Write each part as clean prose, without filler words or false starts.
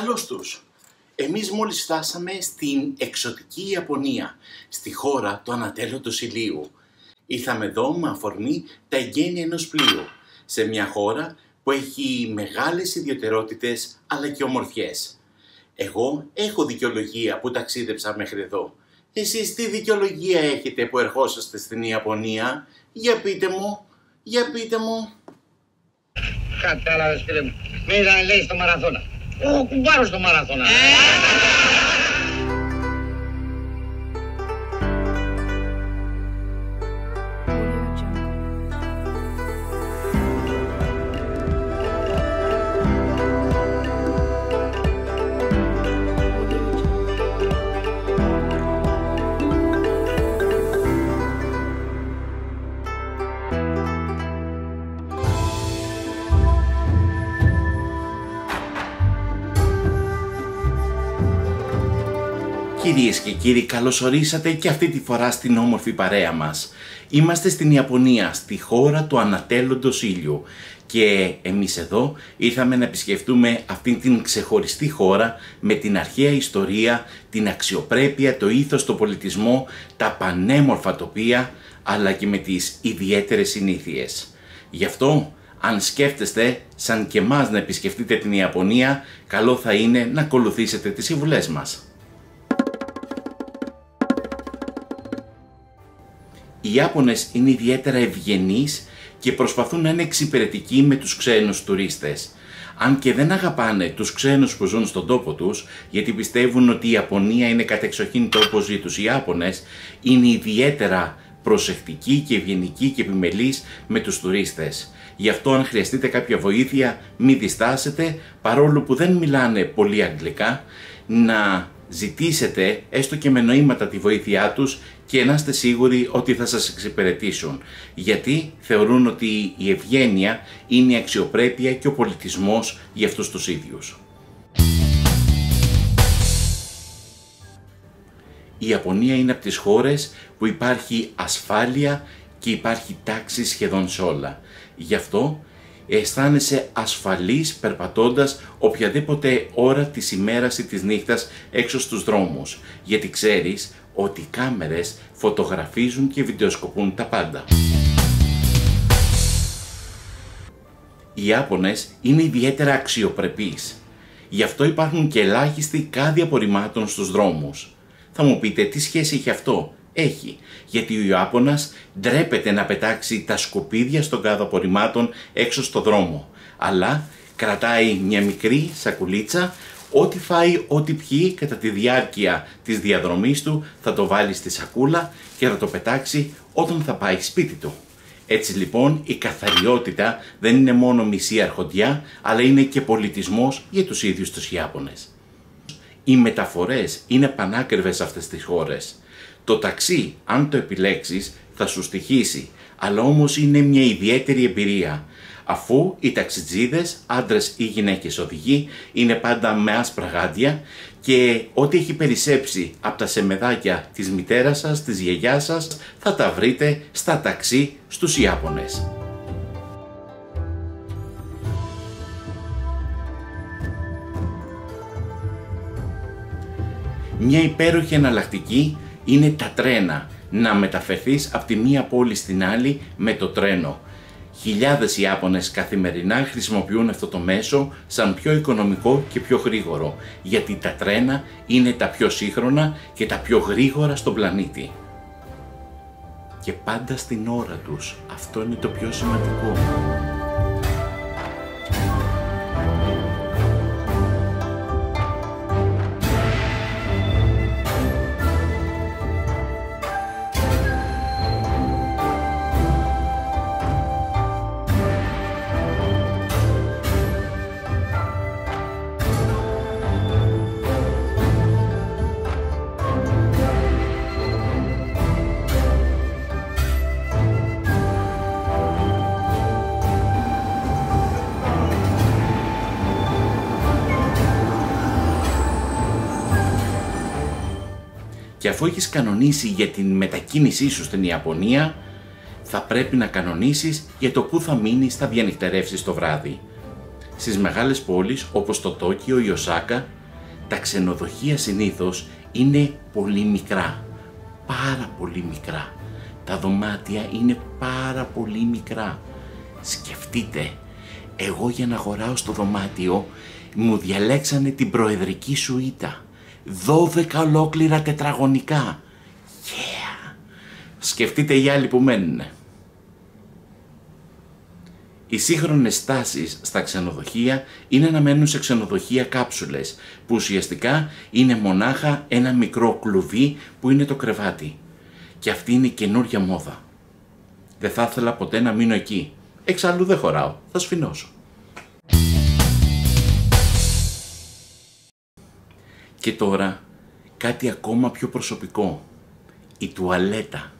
Καλώς τους. Εμείς μόλις φτάσαμε στην εξωτική Ιαπωνία, στη χώρα του ανατέλλοντος ηλίου. Ήρθαμε εδώ με αφορμή τα εγγένεια ενός πλοίου, σε μια χώρα που έχει μεγάλες ιδιαιτερότητες αλλά και ομορφιές. Εγώ έχω δικαιολογία που ταξίδεψα μέχρι εδώ. Εσείς τι δικαιολογία έχετε που ερχόσαστε στην Ιαπωνία? Για πείτε μου. Κατάλαβες, φίλε μου. Με είδανε, λέει, στο μαραθώνα. Ο κουμπάρος στο μαραθώνα. Κυρίες και κύριοι, καλώς ορίσατε και αυτή τη φορά στην όμορφη παρέα μας. Είμαστε στην Ιαπωνία, στη χώρα του ανατέλλοντος ήλιου, και εμείς εδώ ήρθαμε να επισκεφτούμε αυτήν την ξεχωριστή χώρα με την αρχαία ιστορία, την αξιοπρέπεια, το ήθος, το πολιτισμό, τα πανέμορφα τοπία, αλλά και με τις ιδιαίτερες συνήθειες. Γι' αυτό, αν σκέφτεστε σαν και εμάς να επισκεφτείτε την Ιαπωνία, καλό θα είναι να ακολουθήσετε τις συμβουλές μας. Οι Ιάπωνες είναι ιδιαίτερα ευγενείς και προσπαθούν να είναι εξυπηρετικοί με τους ξένους τουρίστες. Αν και δεν αγαπάνε τους ξένους που ζουν στον τόπο τους, γιατί πιστεύουν ότι η Ιαπωνία είναι κατεξοχήν τόπος για τους Ιάπωνες, είναι ιδιαίτερα προσεκτικοί και ευγενικοί και επιμελείς με τους τουρίστες. Γι' αυτό, αν χρειαστείτε κάποια βοήθεια, μην διστάσετε, παρόλο που δεν μιλάνε πολύ αγγλικά, να ζητήσετε έστω και με νοήματα τη βοήθειά τους και να είστε σίγουροι ότι θα σας εξυπηρετήσουν, γιατί θεωρούν ότι η ευγένεια είναι η αξιοπρέπεια και ο πολιτισμός για αυτούς τους ίδιους. Η Ιαπωνία είναι από τις χώρες που υπάρχει ασφάλεια και υπάρχει τάξη σχεδόν σε όλα. Γι' αυτό αισθάνεσαι ασφαλής περπατώντας οποιαδήποτε ώρα της ημέρας ή της νύχτας έξω στους δρόμους, γιατί ξέρεις ότι οι κάμερες φωτογραφίζουν και βιντεοσκοπούν τα πάντα. Οι Ιάπωνες είναι ιδιαίτερα αξιοπρεπείς. Γι' αυτό υπάρχουν και ελάχιστοι κάδοι απορριμμάτων στους δρόμους. Θα μου πείτε, τι σχέση έχει αυτό? Έχει, γιατί ο Ιάπωνας ντρέπεται να πετάξει τα σκουπίδια στον κάδο απορριμμάτων έξω στο δρόμο, αλλά κρατάει μια μικρή σακουλίτσα, ό,τι φάει, ό,τι πιει κατά τη διάρκεια της διαδρομής του θα το βάλει στη σακούλα και θα το πετάξει όταν θα πάει σπίτι του. Έτσι λοιπόν η καθαριότητα δεν είναι μόνο μισή αρχοντιά, αλλά είναι και πολιτισμός για τους ίδιους τους Ιάπωνες. Οι μεταφορές είναι πανάκριβες σε αυτές τις χώρες. Το ταξί, αν το επιλέξεις, θα σου στοιχήσει, αλλά όμως είναι μια ιδιαίτερη εμπειρία, αφού οι ταξιτζίδες, άντρες ή γυναίκες οδηγοί, είναι πάντα με άσπρα γάντια και ό,τι έχει περισσέψει από τα σεμεδάκια της μητέρας σας, της γιαγιάς σας, θα τα βρείτε στα ταξί στους Ιάπωνες. Μια υπέροχη εναλλακτική είναι τα τρένα, να μεταφερθείς από τη μία πόλη στην άλλη με το τρένο. Χιλιάδες Ιάπωνες καθημερινά χρησιμοποιούν αυτό το μέσο σαν πιο οικονομικό και πιο γρήγορο, γιατί τα τρένα είναι τα πιο σύγχρονα και τα πιο γρήγορα στον πλανήτη. Και πάντα στην ώρα τους, αυτό είναι το πιο σημαντικό. Και αφού έχεις κανονίσει για την μετακίνησή σου στην Ιαπωνία, θα πρέπει να κανονίσεις για το πού θα μείνεις, θα διανυκτερεύσεις το βράδυ. Στις μεγάλες πόλεις όπως το Τόκιο, η Οσάκα, τα ξενοδοχεία συνήθως είναι πολύ μικρά. Πάρα πολύ μικρά. Τα δωμάτια είναι πάρα πολύ μικρά. Σκεφτείτε, εγώ για να αγοράω στο δωμάτιο μου διαλέξανε την προεδρική σουίτα. 12 ολόκληρα τετραγωνικά. Yeah! Σκεφτείτε οι άλλοι που μένουνε. Οι σύγχρονες στάσεις στα ξενοδοχεία είναι να μένουν σε ξενοδοχεία κάψουλες, που ουσιαστικά είναι μονάχα ένα μικρό κλουβί που είναι το κρεβάτι. Και αυτή είναι η καινούρια μόδα. Δεν θα ήθελα ποτέ να μείνω εκεί. Εξάλλου δεν χωράω, θα σφινώσω. Και τώρα κάτι ακόμα πιο προσωπικό. Η τουαλέτα.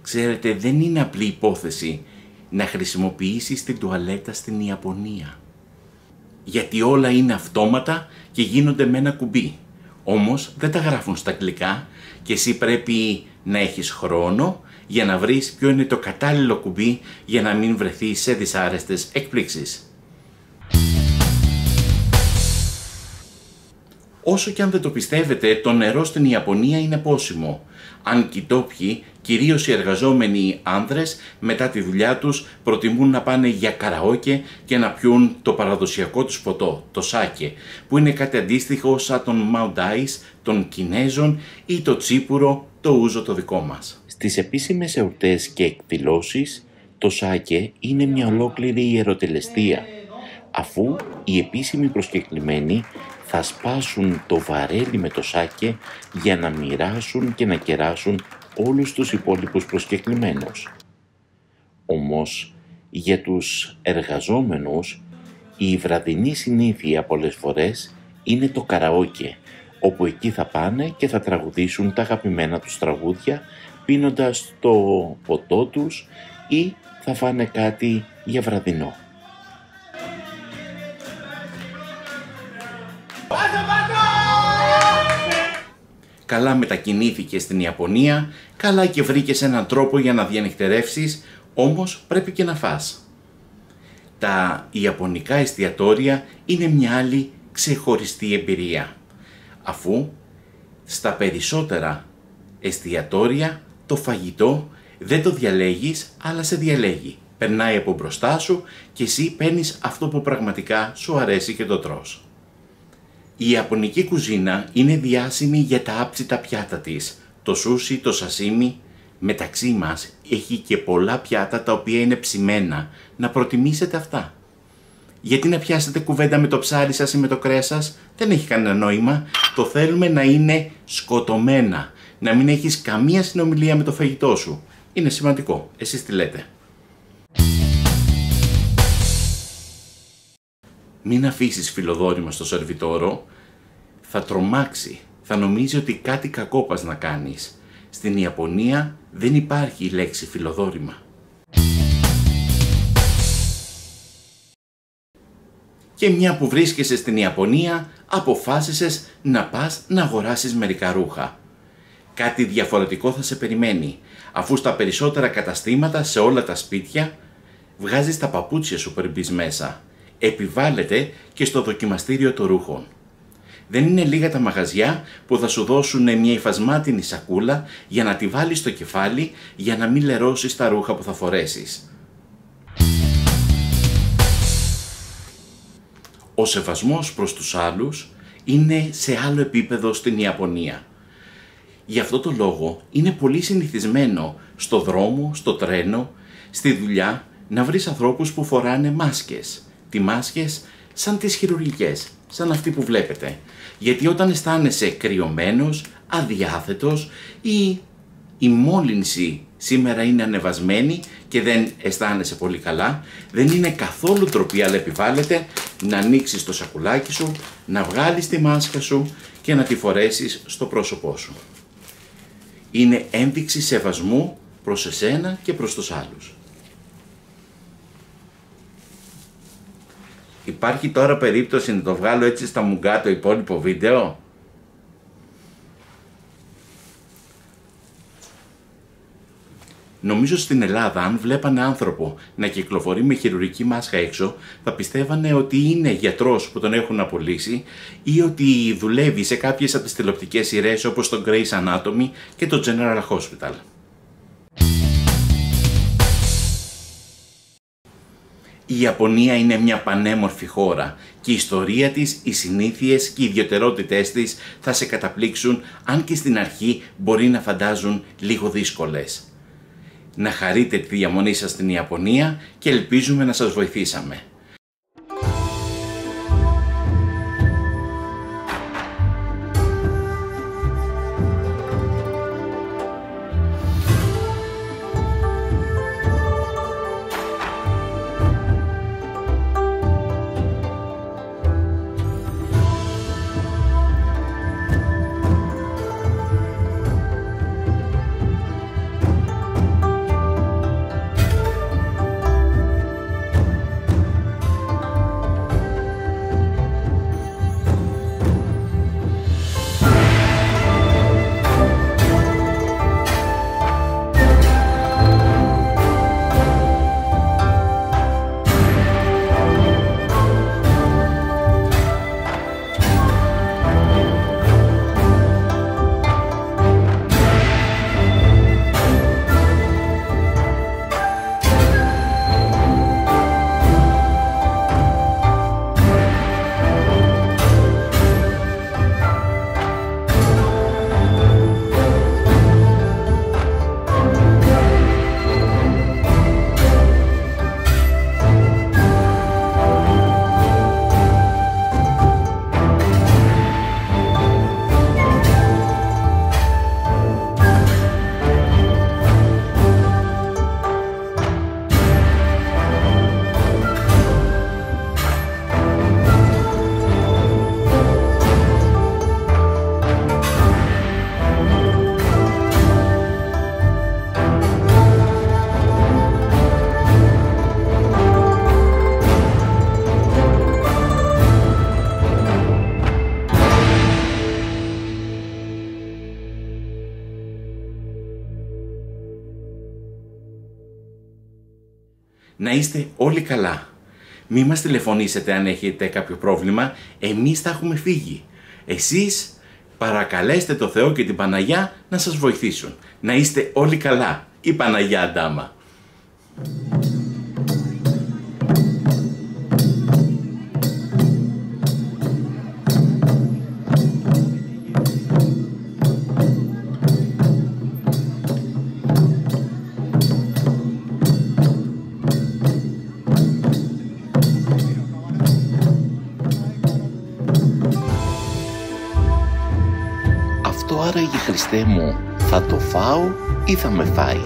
Ξέρετε, δεν είναι απλή υπόθεση να χρησιμοποιήσεις την τουαλέτα στην Ιαπωνία. Γιατί όλα είναι αυτόματα και γίνονται με ένα κουμπί. Όμως δεν τα γράφουν στα αγγλικά και εσύ πρέπει να έχεις χρόνο για να βρεις ποιο είναι το κατάλληλο κουμπί για να μην βρεθείς σε δυσάρεστες εκπλήξεις. Όσο και αν δεν το πιστεύετε, το νερό στην Ιαπωνία είναι πόσιμο. Αν και οι ντόπιοι, κυρίως οι εργαζόμενοι άνδρες, μετά τη δουλειά τους προτιμούν να πάνε για καραόκε και να πιούν το παραδοσιακό τους ποτό, το σάκε, που είναι κάτι αντίστοιχο σαν τον Μαουντάις των Κινέζων ή το τσίπουρο, το ούζο το δικό μας. Στις επίσημες εορτές και εκδηλώσεις, το σάκε είναι μια ολόκληρη ιεροτελεστία, αφού οι επίσημοι προσκεκλημένοι θα σπάσουν το βαρέλι με το σάκε για να μοιράσουν και να κεράσουν όλους τους υπόλοιπους προσκεκλημένους. Όμως, για τους εργαζόμενους, η βραδινή συνήθεια πολλές φορές είναι το καραόκε, όπου εκεί θα πάνε και θα τραγουδήσουν τα αγαπημένα τους τραγούδια, πίνοντας το ποτό τους ή θα φάνε κάτι για βραδινό. Καλά μετακινήθηκες στην Ιαπωνία, καλά και βρήκες έναν τρόπο για να διανυκτερεύσεις, όμως πρέπει και να φας. Τα ιαπωνικά εστιατόρια είναι μια άλλη ξεχωριστή εμπειρία, αφού στα περισσότερα εστιατόρια το φαγητό δεν το διαλέγεις, αλλά σε διαλέγει. Περνάει από μπροστά σου και εσύ παίρνεις αυτό που πραγματικά σου αρέσει και το τρως. Η ιαπωνική κουζίνα είναι διάσημη για τα άψιτα πιάτα της. Το σούσι, το σασίμι, μεταξύ μας έχει και πολλά πιάτα τα οποία είναι ψημένα. Να προτιμήσετε αυτά. Γιατί να πιάσετε κουβέντα με το ψάρι σας ή με το κρέας σας, δεν έχει κανένα νόημα. Το θέλουμε να είναι σκοτωμένα. Να μην έχεις καμία συνομιλία με το φαγητό σου. Είναι σημαντικό. Εσείς τι λέτε? Μην αφήσεις φιλοδόρημα στο σερβιτόρο, θα τρομάξει, θα νομίζει ότι κάτι κακό πας να κάνεις. Στην Ιαπωνία δεν υπάρχει η λέξη φιλοδόρημα. Και μια που βρίσκεσαι στην Ιαπωνία, αποφάσισες να πας να αγοράσεις μερικά ρούχα. Κάτι διαφορετικό θα σε περιμένει, αφού στα περισσότερα καταστήματα, σε όλα τα σπίτια, βγάζεις τα παπούτσια σου πριν μπεις μέσα. Επιβάλλεται και στο δοκιμαστήριο των ρούχων. Δεν είναι λίγα τα μαγαζιά που θα σου δώσουν μια υφασμάτινη σακούλα για να τη βάλεις στο κεφάλι για να μην λερώσεις τα ρούχα που θα φορέσεις. Ο σεβασμός προς τους άλλους είναι σε άλλο επίπεδο στην Ιαπωνία. Γι' αυτό το λόγο είναι πολύ συνηθισμένο στο δρόμο, στο τρένο, στη δουλειά να βρεις ανθρώπους που φοράνε μάσκες. Τι μάσκες σαν τις χειρουργικές, σαν αυτή που βλέπετε. Γιατί όταν αισθάνεσαι κρυωμένος, αδιάθετος ή η μόλυνση σήμερα είναι ανεβασμένη και δεν αισθάνεσαι πολύ καλά, δεν είναι καθόλου ντροπή, αλλά επιβάλλεται να ανοίξεις το σακουλάκι σου, να βγάλεις τη μάσκα σου και να τη φορέσεις στο πρόσωπό σου. Είναι ένδειξη σεβασμού προς εσένα και προς τους άλλους. Υπάρχει τώρα περίπτωση να το βγάλω έτσι στα μουγκά το υπόλοιπο βίντεο? Νομίζω στην Ελλάδα, αν βλέπανε άνθρωπο να κυκλοφορεί με χειρουργική μάσκα έξω, θα πιστεύανε ότι είναι γιατρός που τον έχουν απολύσει ή ότι δουλεύει σε κάποιες από τις τηλεοπτικές σειρές όπως το Grey's Anatomy και το General Hospital. Η Ιαπωνία είναι μια πανέμορφη χώρα και η ιστορία της, οι συνήθειες και οι ιδιαιτερότητές της θα σε καταπλήξουν, αν και στην αρχή μπορεί να φαντάζουν λίγο δύσκολες. Να χαρείτε τη διαμονή σας στην Ιαπωνία και ελπίζουμε να σας βοηθήσαμε. Να είστε όλοι καλά. Μη μας τηλεφωνήσετε αν έχετε κάποιο πρόβλημα, εμείς θα έχουμε φύγει. Εσείς παρακαλέστε το Θεό και την Παναγιά να σας βοηθήσουν. Να είστε όλοι καλά. Η Παναγιά Αντάμα. Αυτό άραγε, Χριστέ μου, θα το φάω ή θα με φάει?